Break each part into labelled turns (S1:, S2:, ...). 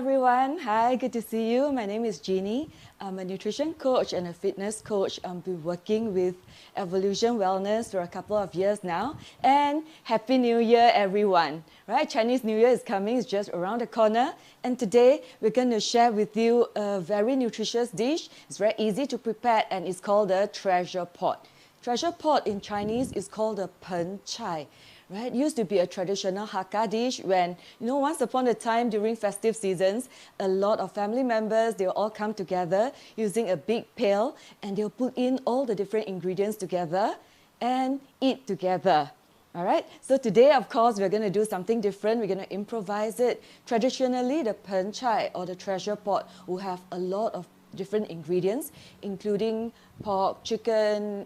S1: everyone. Hi, good to see you. My name is Jeannie. I'm a nutrition coach and a fitness coach. I've been working with Evolution Wellness for a couple of years now. And Happy New Year, everyone. Right? Chinese New Year is coming, it's just around the corner. And today we're going to share with you a very nutritious dish. It's very easy to prepare and it's called the treasure pot. Treasure pot in Chinese is called the pen chai. Right? It used to be a traditional Hakka dish when, once upon a time during festive seasons, a lot of family members, they'll all come together using a big pail and they'll put in all the different ingredients together and eat together. All right, so today, of course, we're going to do something different. We're going to improvise it. Traditionally, the pen chai or the treasure pot will have a lot of different ingredients, including pork, chicken,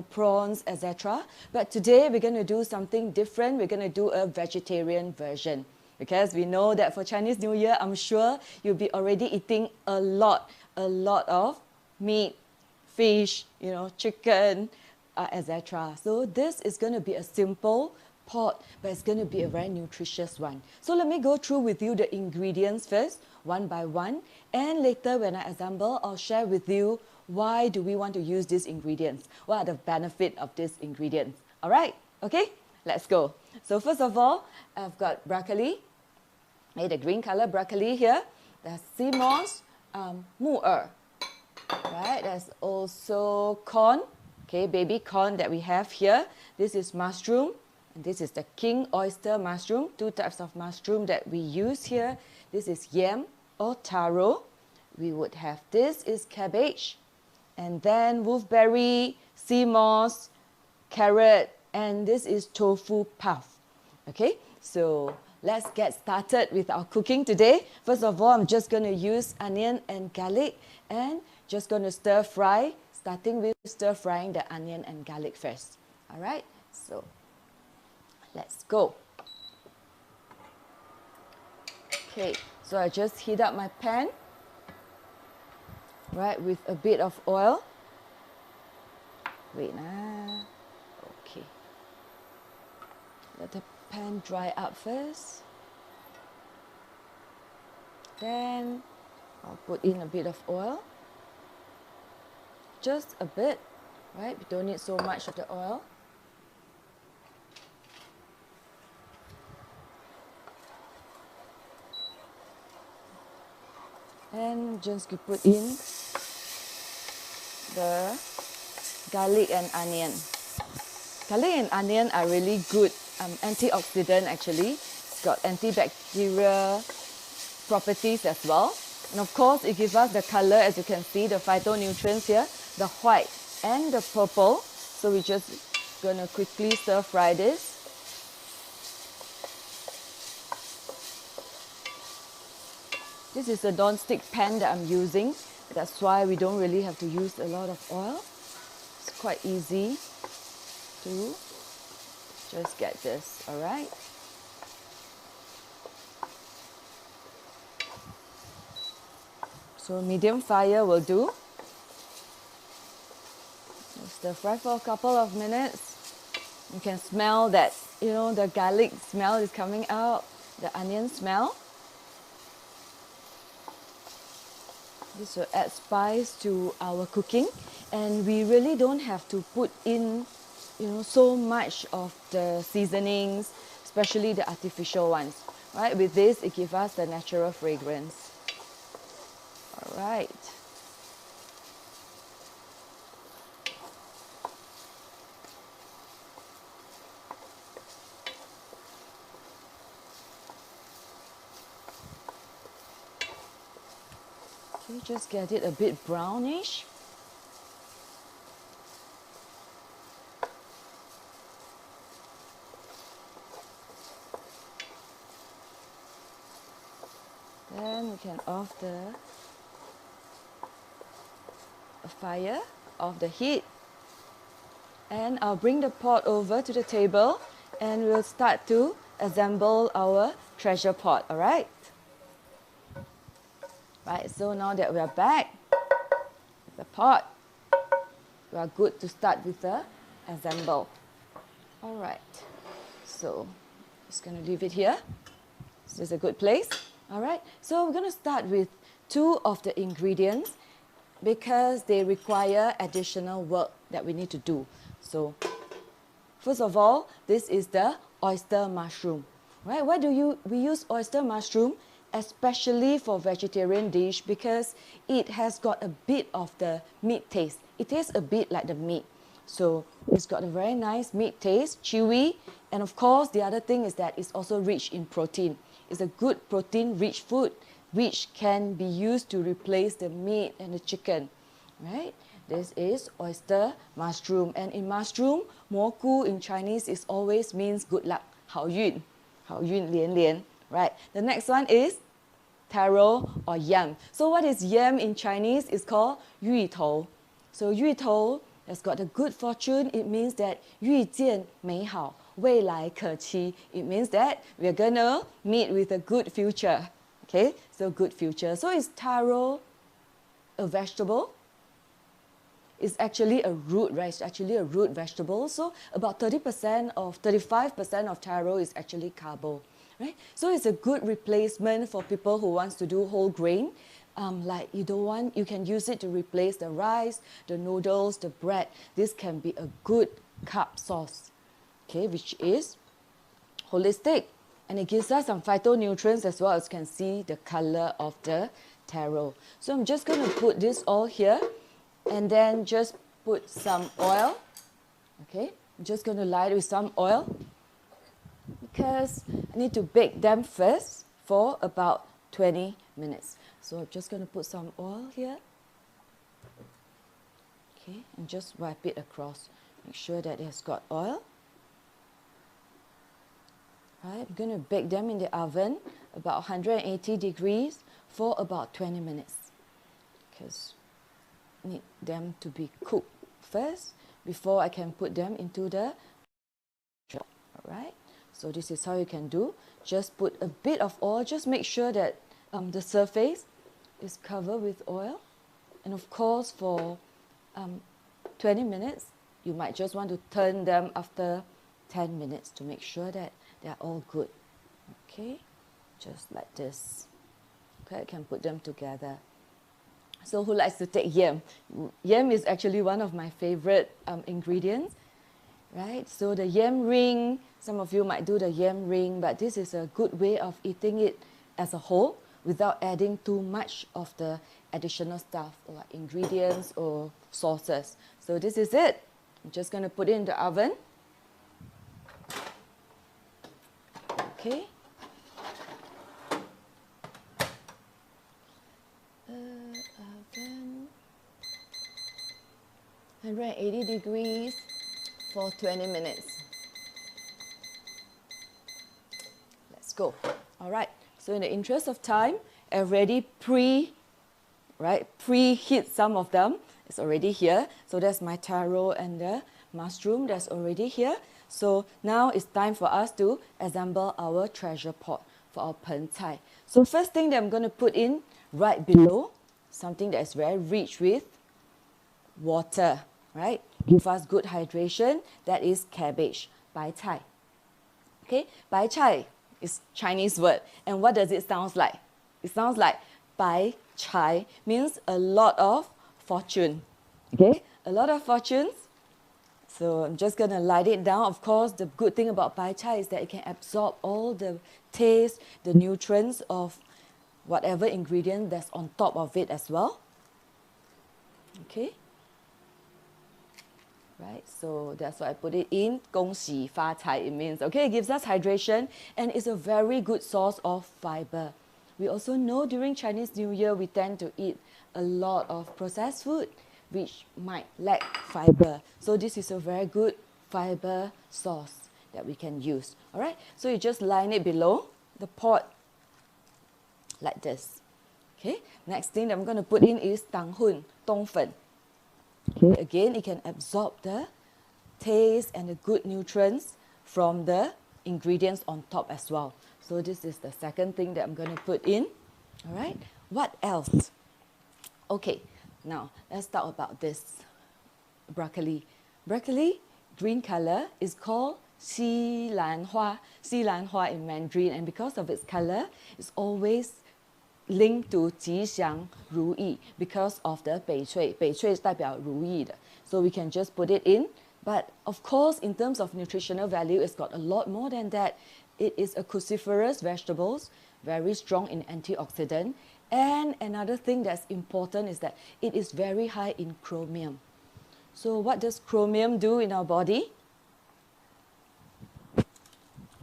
S1: prawns, etc. But today we're going to do something different. We're going to do a vegetarian version because we know that for Chinese New Year, I'm sure you'll be already eating a lot of meat, fish, chicken, etc. So this is going to be a simple pot, but it's going to be a very nutritious one. So let me go through with you the ingredients first, one by one, and later when I assemble, I'll share with you why do we want to use these ingredients, what are the benefits of these ingredients. All right, okay, let's go. So first of all, I've got broccoli, the green color broccoli here. There's sea moss, mu'er, right? There's also corn, okay, baby corn that we have here. This is mushroom. This is the king oyster mushroom, two types of mushroom that we use here. This is yam or taro. We would have this is cabbage. And then wolfberry, sea moss, carrot, and this is tofu puff. Okay, so let's get started with our cooking today. First of all, I'm just going to use onion and garlic and just going to stir fry, starting with stir frying the onion and garlic first. All right, so let's go. Okay, so I just heat up my pan, right, with a bit of oil. Wait, okay. Let the pan dry up first. Then I'll put in a bit of oil. Just a bit, right? We don't need so much of the oil. And just put in the garlic and onion. Garlic and onion are really good antioxidant actually. It's got antibacterial properties as well. And of course, it gives us the color, as you can see, the phytonutrients here, the white and the purple. So we're just going to quickly stir fry this. This is a non-stick pan that I'm using. That's why we don't really have to use a lot of oil. It's quite easy to just get this, all right? So medium fire will do. Stir fry for a couple of minutes. You can smell that, the garlic smell is coming out, the onion smell. This will add spice to our cooking, and we really don't have to put in, so much of the seasonings, especially the artificial ones. Right? With this, it gives us the natural fragrance. All right. Okay, just get it a bit brownish. Then we can off the fire, off the heat. And I'll bring the pot over to the table and we'll start to assemble our treasure pot, all right? Right, so now that we are back with the pot, we are good to start with the assemble. All right, so just going to leave it here. This is a good place. All right, so we're going to start with two of the ingredients because they require additional work that we need to do. So first of all, this is the oyster mushroom. Right? Why do we use oyster mushroom? Especially for vegetarian dish because it has got a bit of the meat taste. It tastes a bit like the meat. So it's got a very nice meat taste, chewy, and of course the other thing is that it's also rich in protein. It's a good protein-rich food which can be used to replace the meat and the chicken, right? This is oyster mushroom, and in mushroom, 蘑菇 in Chinese is always means good luck, 好运连连, right? The next one is taro or yam. So what is yam in Chinese? It's called 芋头. So 芋头 has got a good fortune. It means that 遇见美好，未来可期. It means that we're gonna meet with a good future. Okay, so good future. So is taro a vegetable? It's actually a root, right? It's actually a root vegetable. So about 30% of 35% of taro is actually carbo, right? So it's a good replacement for people who wants to do whole grain. Like you can use it to replace the rice, the noodles, the bread. This can be a good carb source, okay, which is holistic. And it gives us some phytonutrients as well. As you can see the color of the taro. So I'm just going to put this all here and then just put some oil. Okay, I'm just going to light it with some oil because I need to bake them first for about 20 minutes. So I'm just going to put some oil here. Okay, and just wipe it across. Make sure that it has got oil. Right, I'm going to bake them in the oven about 180 degrees for about 20 minutes because I need them to be cooked first before I can put them into the all right. So this is how you can do. Just put a bit of oil. Just make sure that the surface is covered with oil. And of course, for 20 minutes, you might just want to turn them after 10 minutes to make sure that they're all good. Okay, just like this. Okay, I can put them together. So who likes to take yam? Yam is actually one of my favorite ingredients, right? So the yam ring, some of you might do the yam ring, but this is a good way of eating it as a whole without adding too much of the additional stuff like ingredients or sauces. So this is it. I'm just going to put it in the oven. Okay. Oven 180 degrees for 20 minutes. Let's go. All right. So in the interest of time, I already preheat some of them. It's already here. So that's my taro and the mushroom that's already here. So now it's time for us to assemble our treasure pot for our pen cai. So first thing that I'm going to put in right below, something that is very rich with water, right? Give us good hydration. That is cabbage, bai cai. Okay, bai cai is Chinese word. And what does it sound like? It sounds like bai cai means a lot of fortune. Okay, a lot of fortunes. So I'm just going to light it down. Of course, the good thing about bai cai is that it can absorb all the taste, the nutrients of whatever ingredient that's on top of it as well. Okay. Right, so that's why I put it in. 恭喜发财 it means. Okay, it gives us hydration and it's a very good source of fiber. We also know during Chinese New Year we tend to eat a lot of processed food which might lack fiber. So this is a very good fiber source that we can use. All right, so you just line it below the pot like this. Okay, next thing that I'm going to put in is tang hun, dong fen. Okay, again, it can absorb the taste and the good nutrients from the ingredients on top as well. So this is the second thing that I'm going to put in. All right, what else? Okay, now let's talk about this broccoli. Broccoli, green color, is called xi lan hua in Mandarin, and because of its color, it's always linked to 吉祥如意 because of the 翡翠。翡翠是代表如意的， so we can just put it in. But of course, in terms of nutritional value, it's got a lot more than that. It is a cruciferous vegetables, very strong in antioxidant. And another thing that's important is that it is very high in chromium. So what does chromium do in our body?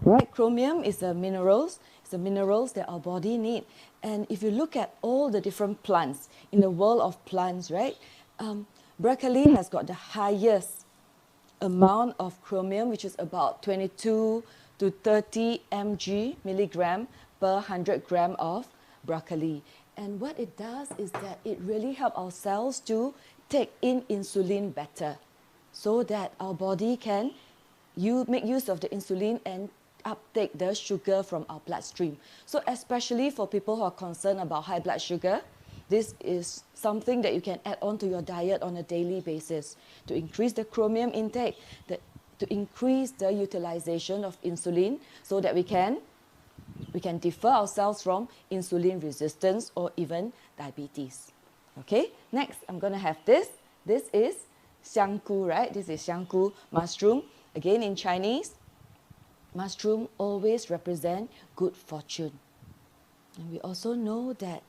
S1: Right, chromium is a minerals. It's the minerals that our body need. And if you look at all the different plants in the world of plants, right, broccoli has got the highest amount of chromium, which is about 22 to 30 milligram per 100 gram of broccoli. And what it does is that it really helps our cells to take in insulin better, so that our body can make use of the insulin and uptake the sugar from our bloodstream. So especially for people who are concerned about high blood sugar, this is something that you can add on to your diet on a daily basis to increase the chromium intake, to increase the utilization of insulin, so that we can defer ourselves from insulin resistance or even diabetes. Okay, next I'm going to have this. This is xianggu, right? This is xianggu mushroom. Again, in Chinese, mushroom always represent good fortune. And we also know that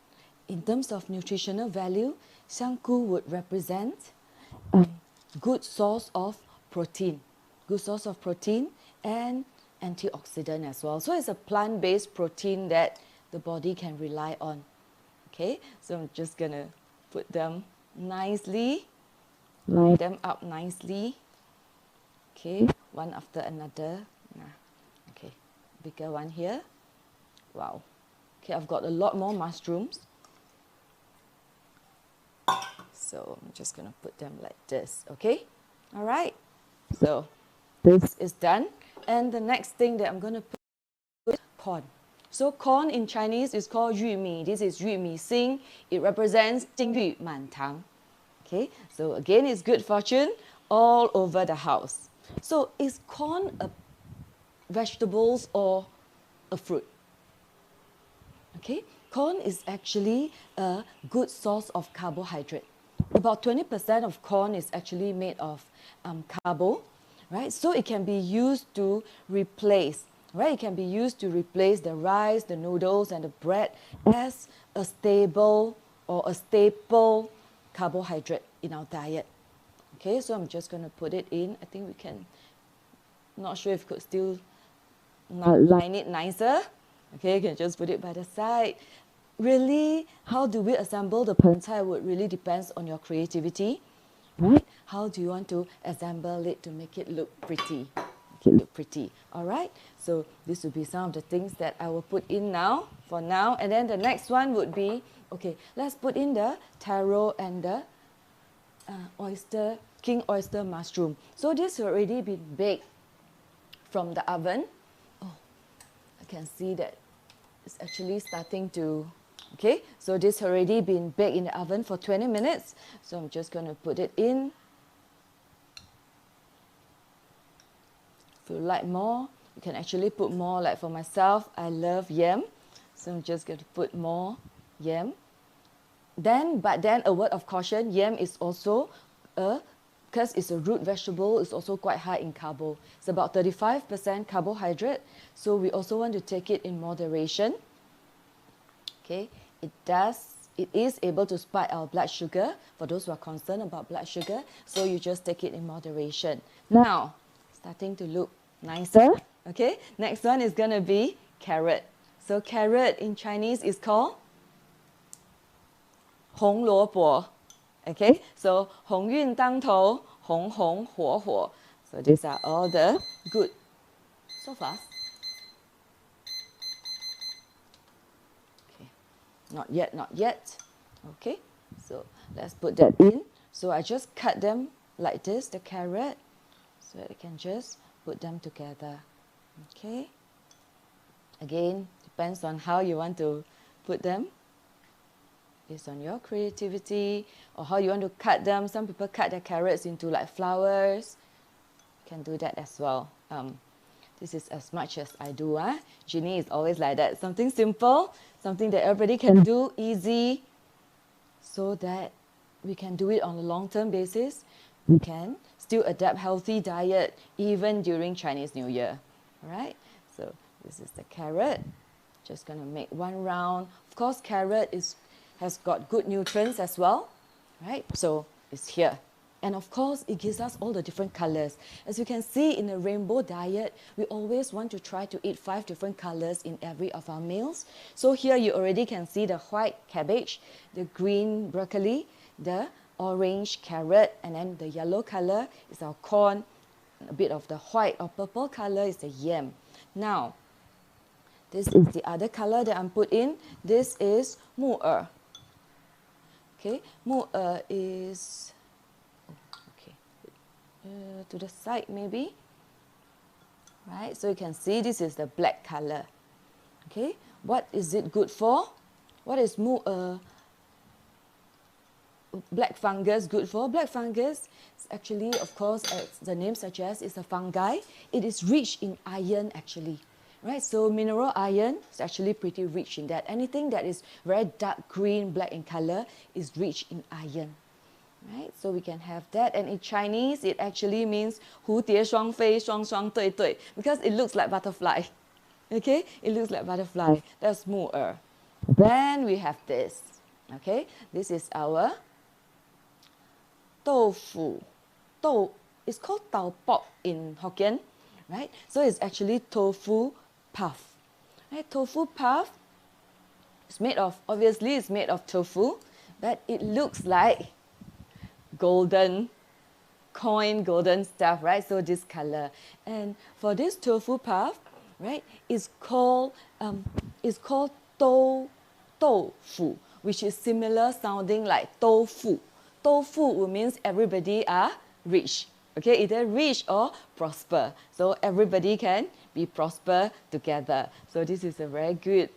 S1: in terms of nutritional value, xianggu would represent a good source of protein. Good source of protein and antioxidant as well. So it's a plant-based protein that the body can rely on. Okay, so I'm just gonna put them nicely, line them up nicely. Okay, one after another. Okay, bigger one here. Wow. Okay, I've got a lot more mushrooms. So I'm just gonna put them like this, okay? All right, so this is done. And the next thing that I'm gonna put is corn. So corn in Chinese is called 玉米. This is 玉米星. It represents 金玉满堂. Okay, so again, it's good fortune all over the house. So is corn a vegetables or a fruit? Okay, corn is actually a good source of carbohydrate. About 20% of corn is actually made of carbo, right? So it can be used to replace, right? It can be used to replace the rice, the noodles, and the bread as a stable or a staple carbohydrate in our diet. Okay, so I'm just going to put it in. I think we can, not sure if we could still line it nicer. Okay, you can just put it by the side. Really, how do we assemble the pen cai would really depends on your creativity, right? How do you want to assemble it to make it look pretty? Make it look pretty, all right? So this would be some of the things that I will put in now, for now. And then the next one would be, okay, let's put in the taro and the king oyster mushroom. So this has already been baked from the oven. Oh, I can see that it's actually starting to, okay, so this has already been baked in the oven for 20 minutes. So I'm just going to put it in. If you like more, you can actually put more. Like for myself, I love yam, so I'm just going to put more yam. But then a word of caution, yam is also because it's a root vegetable, it's also quite high in carbo. It's about 35% carbohydrate, so we also want to take it in moderation. Okay, it is able to spike our blood sugar for those who are concerned about blood sugar, so you just take it in moderation. Now, starting to look nicer. Okay, next one is going to be carrot. So carrot in Chinese is called 红萝卜. Okay, so 鸿运当头, 红红火火. So these are all the good. So fast. Okay, not yet, not yet. Okay, so let's put that in. So I just cut them like this, the carrot, so that I can just put them together. Okay, again, depends on how you want to put them. Based on your creativity or how you want to cut them. Some people cut their carrots into like flowers. You can do that as well. This is as much as I do. Ginny is always like that. Something simple, something that everybody can do, easy, so that we can do it on a long-term basis. We can still adapt healthy diet even during Chinese New Year. All right, so this is the carrot. Just gonna make one round. Of course, carrot has got good nutrients as well, right? So it's here. And of course, it gives us all the different colors. As you can see in the rainbow diet, we always want to try to eat 5 different colors in every of our meals. So here you already can see the white cabbage, the green broccoli, the orange carrot, and then the yellow color is our corn. A bit of the white or purple color is the yam. Now, this is the other color that I'm put in. This is mu'er. Okay, mu'er is to the side maybe, right? So you can see this is the black color. Okay, what is it good for? What is black fungus good for? Black fungus is actually, of course, as the name suggests, is a fungi. It is rich in iron actually, right? So mineral iron is actually pretty rich in that. Anything that is very dark green, black in color is rich in iron. Right, so we can have that, and in Chinese it actually means 蝴蝶双飞双双对对 because it looks like butterfly. Okay, it looks like butterfly. That's mu'er. Then we have this. Okay, this is our tofu. It's called tau pok in Hokkien, right? So it's actually tofu puff. Right, tofu puff. It's made of, obviously, it's made of tofu, but it looks like golden stuff, right? So this color. And for this tofu puff, right, it's called tofu, which is similar sounding like tofu. Tofu means everybody are rich. Okay, either rich or prosper. So everybody can be prosper together. So this is a very good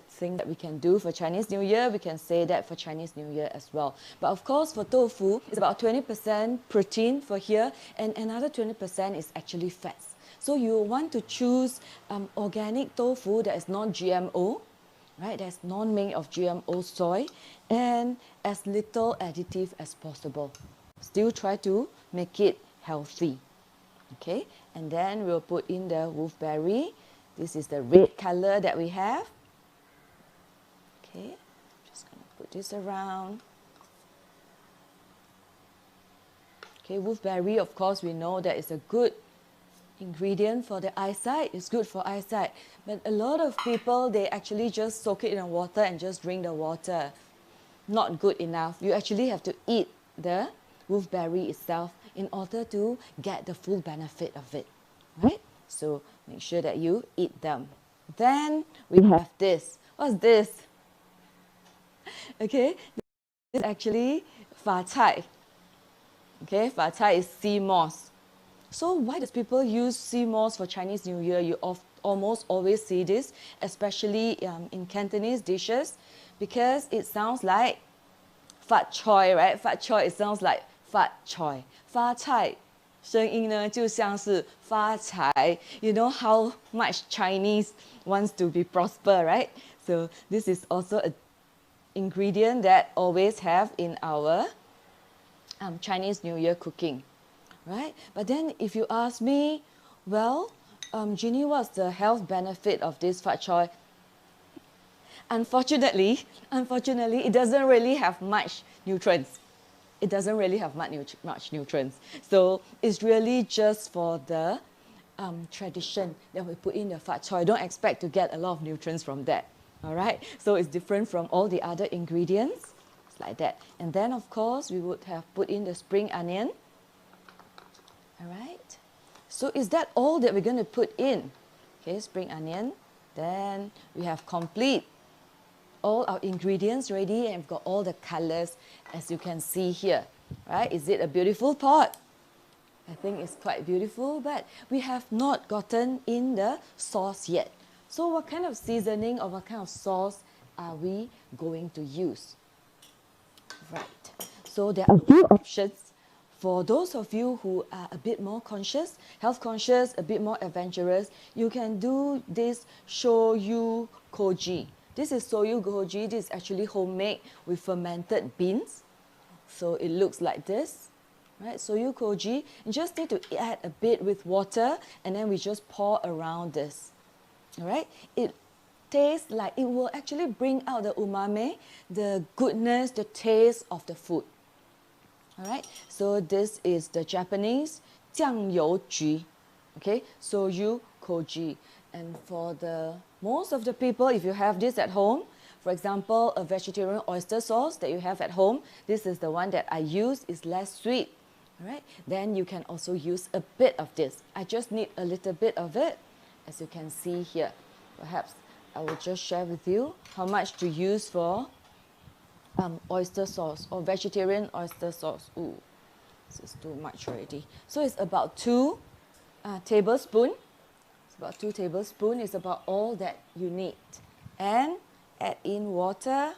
S1: thing that we can do for Chinese New Year. We can say that for Chinese New Year as well. But of course, for tofu, it's about 20% protein for here, and another 20% is actually fats. So you want to choose organic tofu that is non-GMO, right? That's non-made of GMO soy, and as little additive as possible. Still try to make it healthy. Okay, and then we'll put in the wolfberry. This is the red color that we have. Okay, just going to put this around. Okay, wolfberry, of course, we know that it's a good ingredient for the eyesight. It's good for eyesight. But a lot of people, they actually just soak it in water and just drink the water. Not good enough. You actually have to eat the wolfberry itself in order to get the full benefit of it, right? So make sure that you eat them. Then we have this. What's this? Okay, this is actually fa cai. Okay, fa cai is sea moss. So why does people use sea moss for Chinese New Year? You almost always see this, especially in Cantonese dishes, because it sounds like fat choy, right? Fat choy, it sounds like fat choy. Fa cai 声音呢就像是发财. You know how much Chinese wants to be prosper, right? So this is also an ingredient that always have in our Chinese New Year cooking, right? But then if you ask me, well, Ginny, what's the health benefit of this fat choy? Unfortunately, it doesn't really have much nutrients. It doesn't really have much nutrients. So it's really just for the tradition that we put in the fat choy. Don't expect to get a lot of nutrients from that. All right, so it's different from all the other ingredients. It's like that. And then, of course, we would have put in the spring onion. All right, so is that all that we're going to put in? Okay, spring onion. Then we have complete all our ingredients ready, and we've got all the colors as you can see here. Right, is it a beautiful pot? I think it's quite beautiful, but we have not gotten in the sauce yet. So what kind of seasoning or what kind of sauce are we going to use? Right, so there are a few options for those of you who are a bit more conscious, health conscious, a bit more adventurous, you can do this shoyu koji. This is soyu koji. This is actually homemade with fermented beans. So it looks like this, right? Soyu koji. You just need to add a bit with water, and then we just pour around this. All right? It tastes like, it will actually bring out the umami, the goodness, the taste of the food. All right? So this is the Japanese 酱油菊. Okay? Soyu koji. And for the most of the people, if you have this at home, for example, a vegetarian oyster sauce that you have at home, this is the one that I use, is less sweet. All right? Then you can also use a bit of this. I just need a little bit of it, as you can see here. Perhaps I will just share with you how much to use for oyster sauce or vegetarian oyster sauce. Ooh, this is too much already. So it's about 2 tablespoons. It's about 2 tablespoons. It's about all that you need. And add in water,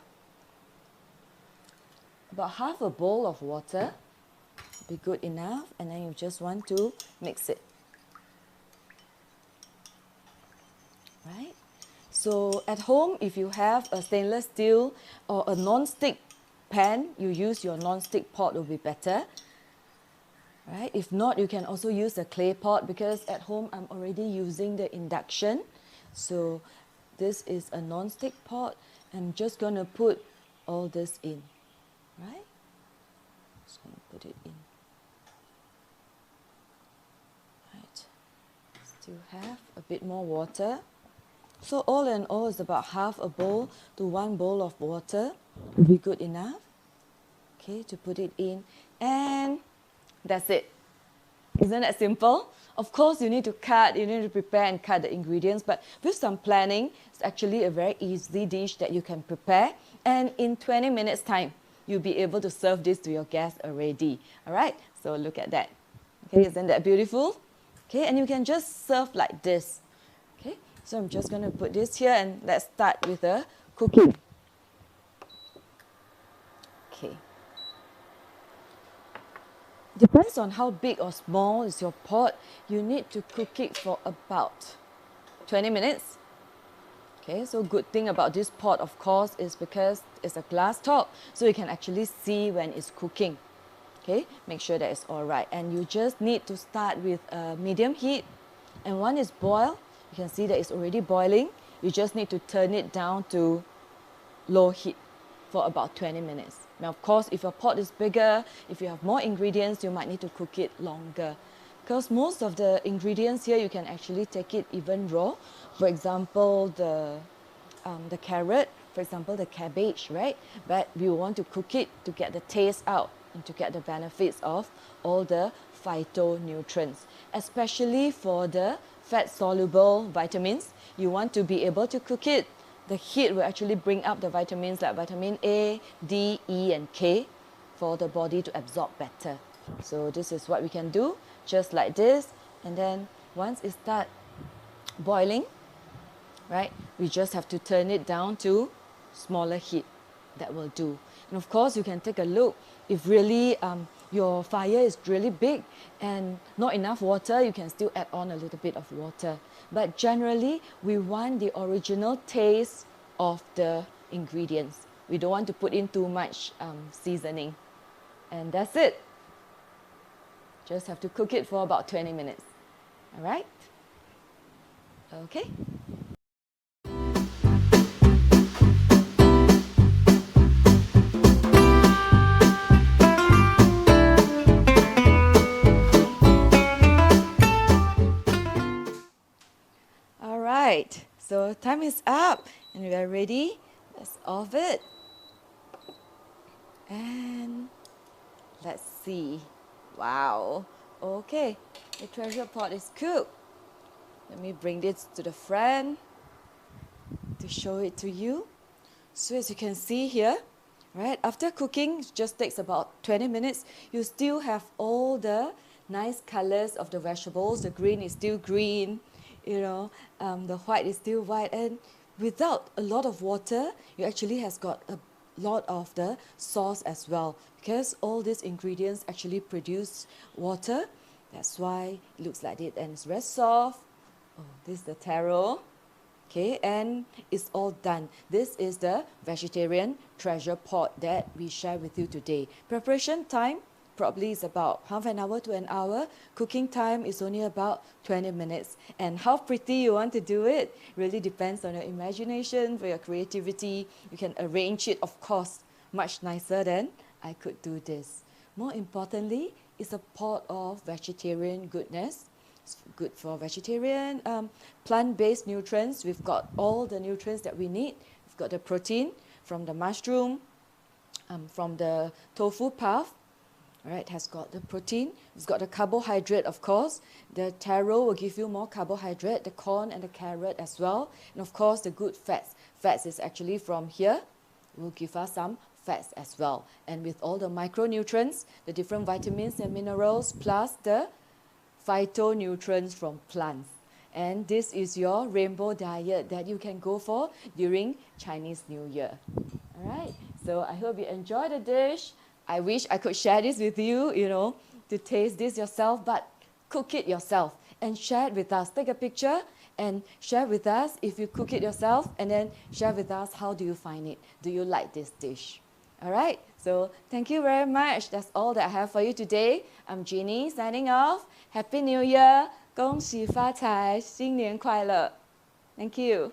S1: about half a bowl of water, be good enough, and then you just want to mix it. Right? So at home, if you have a stainless steel or a non-stick pan, you use your non-stick pot will be better. Right? If not, you can also use a clay pot, because at home I'm already using the induction. So this is a non-stick pot. I'm just going to put all this in. Right? Just going to put it in. Right. Still have a bit more water. So all in all, it's about half a bowl to 1 bowl of water will be good enough. Okay, to put it in, and that's it. Isn't that simple? Of course, you need to cut, you need to prepare and cut the ingredients, but with some planning, it's actually a very easy dish that you can prepare, and in 20 minutes time, you'll be able to serve this to your guests already. All right, so look at that. Okay, isn't that beautiful? Okay, and you can just serve like this. Okay, so I'm just going to put this here, and let's start with the cooking. Okay. Depends on how big or small is your pot. You need to cook it for about 20 minutes. Okay, so good thing about this pot, of course, is because it's a glass top, so you can actually see when it's cooking. Okay, make sure that it's all right. And you just need to start with a medium heat. And when it's boiled, you can see that it's already boiling. You just need to turn it down to low heat for about 20 minutes. Now, of course, if your pot is bigger, if you have more ingredients, you might need to cook it longer. Because most of the ingredients here, you can actually take it even raw. For example, the carrot, for example, the cabbage, right? But we want to cook it to get the taste out and to get the benefits of all the phytonutrients. Especially for the fat-soluble vitamins, you want to be able to cook it. The heat will actually bring up the vitamins like vitamin A, D, E, and K for the body to absorb better. So this is what we can do, just like this. And then once it starts boiling, right, we just have to turn it down to smaller heat. That will do. And of course, you can take a look. If really your fire is really big and not enough water, you can still add on a little bit of water. But generally, we want the original taste of the ingredients. We don't want to put in too much seasoning. And that's it. Just have to cook it for about 20 minutes. All right? Okay. Right, so time is up and we are ready. Let's off it. And let's see. Wow. Okay, the treasure pot is cooked. Let me bring this to the front to show it to you. So as you can see here, right, after cooking, it just takes about 20 minutes. You still have all the nice colors of the vegetables. The green is still green. You know, the white is still white, and without a lot of water, you actually has got a lot of the sauce as well, because all these ingredients actually produce water. That's why it looks like it, and it's very soft. Oh, this is the taro. Okay, and it's all done. This is the vegetarian treasure pot that we share with you today. Preparation time probably is about half an hour to an hour. Cooking time is only about 20 minutes. And how pretty you want to do it really depends on your imagination, for your creativity. You can arrange it, of course, much nicer than I could do this. More importantly, it's a pot of vegetarian goodness. It's good for vegetarian, plant-based nutrients. We've got all the nutrients that we need. We've got the protein from the mushroom, from the tofu puff. All right, has got the protein. It's got the carbohydrate, of course. The taro will give you more carbohydrate, the corn and the carrot as well. And of course, the good fats. Fats is actually from here. It will give us some fats as well. And with all the micronutrients, the different vitamins and minerals, plus the phytonutrients from plants. And this is your rainbow diet that you can go for during Chinese New Year. All right, so I hope you enjoy the dish. I wish I could share this with you, to taste this yourself, but cook it yourself and share it with us. Take a picture and share with us if you cook it yourself, and then share with us how do you find it. Do you like this dish? All right, so thank you very much. That's all that I have for you today. I'm Jeannie signing off. Happy New Year! 恭喜发财，新年快乐! Thank you.